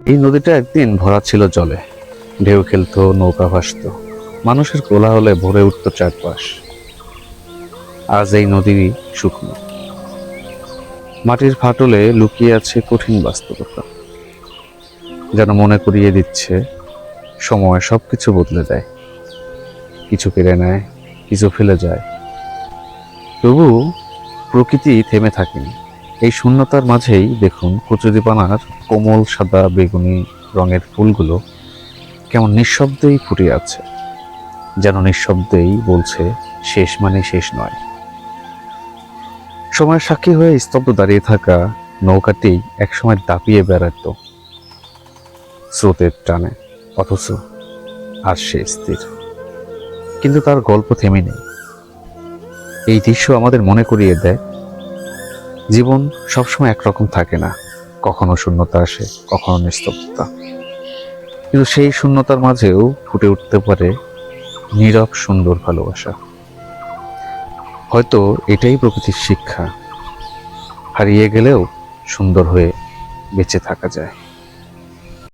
এই নদীটা একদিন ভরা ছিল জলে, ঢেউ খেলতো, নৌকা ভাসত, মানুষের কোলাহলে ভরে উঠত চারপাশ। আজ এই নদী শুকনো, মাটির ফাটলে লুকিয়ে আছে কঠিন বাস্তবতা, যেন মনে করিয়ে দিচ্ছে সময় সবকিছু বদলে দেয়, কিছু কেড়ে নেয়, কিছু ফেলে যায়, তবু প্রকৃতি থেমে থাকেনি। এই শূন্যতার মাঝেই দেখুন কচুরিপানার কোমল সাদা বেগুনি রঙের ফুলগুলো কেমন নিঃশব্দেই ফুটে আছে, যেন নিঃশব্দেই বলছে শেষ মানে শেষ নয়। সময়ের সাক্ষী হয়ে স্তব্ধ দাঁড়িয়ে থাকা নৌকাটি একসময় দাপিয়ে বেড়াত স্রোতের টানে, অথচ আজ সে স্থির, কিন্তু তার গল্প থেমে নেই। এই দৃশ্য আমাদের মনে করিয়ে দেয় জীবন সবসময় একরকম থাকে না, কখনো শূন্যতা আসে, কখনো নিস্তব্ধতা, কিন্তু সেই শূন্যতার মাঝেও ফুটে উঠতে পারে নীরব সুন্দর ভালোবাসা। হয়তো এটাই প্রকৃতির শিক্ষা, হারিয়ে গেলেও সুন্দর হয়ে বেঁচে থাকা যায়।